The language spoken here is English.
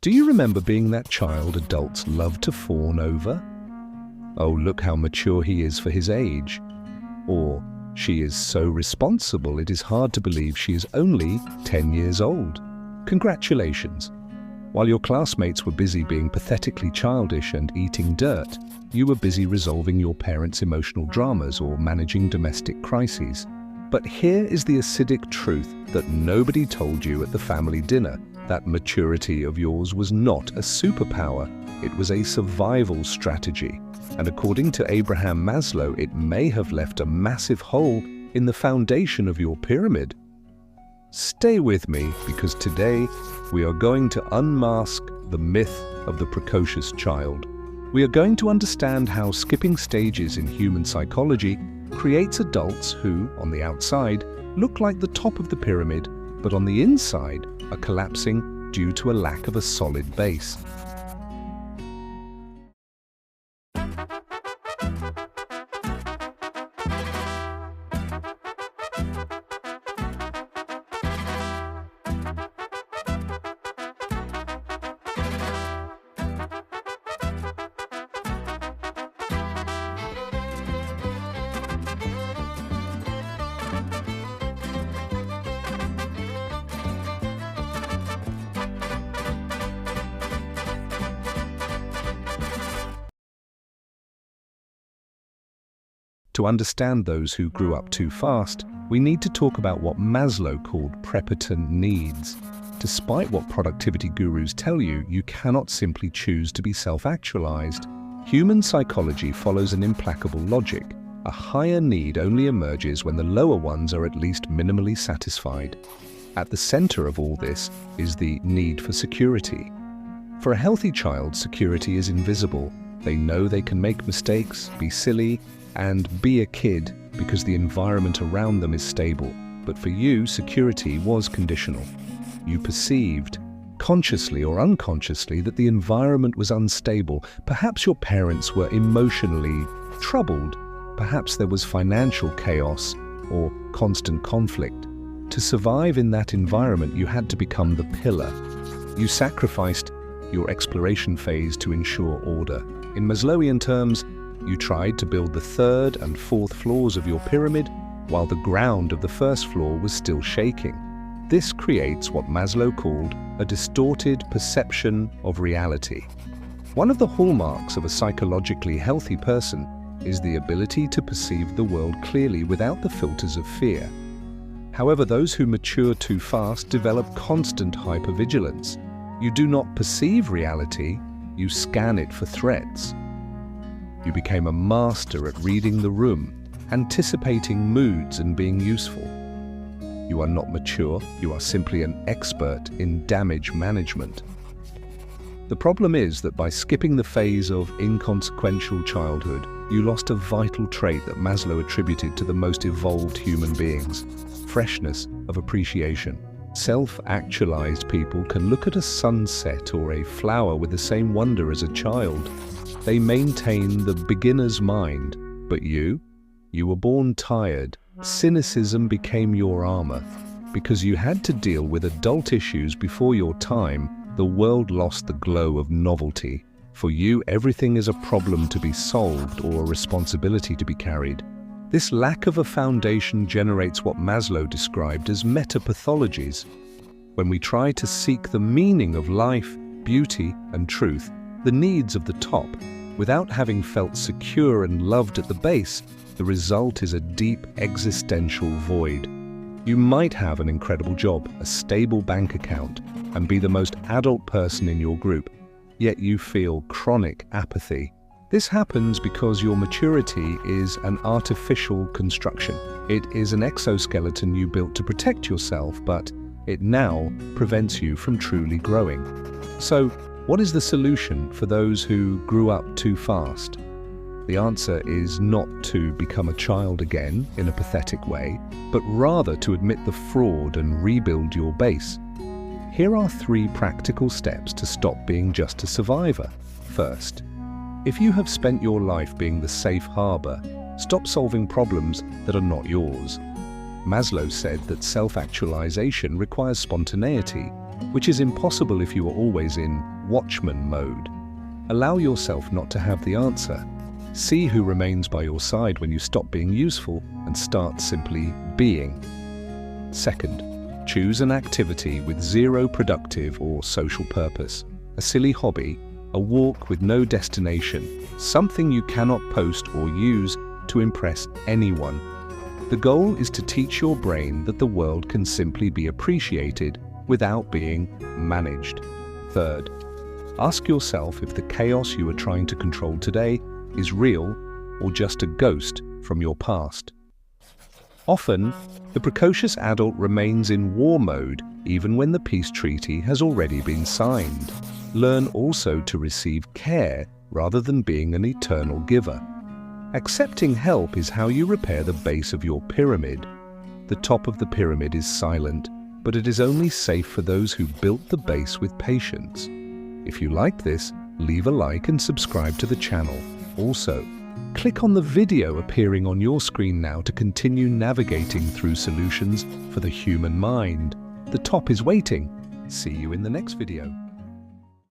Do you remember being that child adults love to fawn over? Oh, look how mature he is for his age. Or, she is so responsible it is hard to believe she is only 10 years old. Congratulations! While your classmates were busy being pathetically childish and eating dirt, you were busy resolving your parents' emotional dramas or managing domestic crises. But here is the acidic truth that nobody told you at the family dinner. That maturity of yours was not a superpower, it was a survival strategy. And according to Abraham Maslow, it may have left a massive hole in the foundation of your pyramid. Stay with me, because today we are going to unmask the myth of the precocious child. We are going to understand how skipping stages in human psychology creates adults who, on the outside, look like the top of the pyramid, but on the inside are collapsing due to a lack of a solid base. To understand those who grew up too fast, we need to talk about what Maslow called prepotent needs. Despite what productivity gurus tell you, you cannot simply choose to be self-actualized. Human psychology follows an implacable logic. A higher need only emerges when the lower ones are at least minimally satisfied. At the center of all this is the need for security. For a healthy child, security is invisible. They know they can make mistakes, be silly, and be a kid because the environment around them is stable. But for you, security was conditional. You perceived, consciously or unconsciously, that the environment was unstable. Perhaps your parents were emotionally troubled. Perhaps there was financial chaos or constant conflict. To survive in that environment, you had to become the pillar. You sacrificed your exploration phase to ensure order. In Maslowian terms, you tried to build the third and fourth floors of your pyramid while the ground of the first floor was still shaking. This creates what Maslow called a distorted perception of reality. One of the hallmarks of a psychologically healthy person is the ability to perceive the world clearly without the filters of fear. However, those who mature too fast develop constant hypervigilance. You do not perceive reality, you scan it for threats. You became a master at reading the room, anticipating moods and being useful. You are not mature, you are simply an expert in damage management. The problem is that by skipping the phase of inconsequential childhood, you lost a vital trait that Maslow attributed to the most evolved human beings: freshness of appreciation. Self-actualized people can look at a sunset or a flower with the same wonder as a child. They maintain the beginner's mind, but you were born tired. Cynicism became your armor. Because you had to deal with adult issues before your time, the world lost the glow of novelty. For you, everything is a problem to be solved or a responsibility to be carried. This lack of a foundation generates what Maslow described as metapathologies. When we try to seek the meaning of life, beauty, and truth, the needs of the top, without having felt secure and loved at the base, the result is a deep existential void. You might have an incredible job, a stable bank account, and be the most adult person in your group, yet you feel chronic apathy. This happens because your maturity is an artificial construction. It is an exoskeleton you built to protect yourself, but it now prevents you from truly growing. So, what is the solution for those who grew up too fast? The answer is not to become a child again in a pathetic way, but rather to admit the fraud and rebuild your base. Here are 3 practical steps to stop being just a survivor. First, if you have spent your life being the safe harbor, stop solving problems that are not yours. Maslow said that self-actualization requires spontaneity. which is impossible if you are always in watchman mode. Allow yourself not to have the answer. See who remains by your side when you stop being useful and start simply being. Second, choose an activity with zero productive or social purpose. A silly hobby, a walk with no destination, something you cannot post or use to impress anyone. The goal is to teach your brain that the world can simply be appreciated without being managed. Third, ask yourself if the chaos you are trying to control today is real or just a ghost from your past. Often, the precocious adult remains in war mode even when the peace treaty has already been signed. Learn also to receive care rather than being an eternal giver. Accepting help is how you repair the base of your pyramid. The top of the pyramid is silent, but it is only safe for those who built the base with patience. If you like this, leave a like and subscribe to the channel. Also, click on the video appearing on your screen now to continue navigating through solutions for the human mind. The top is waiting. See you in the next video.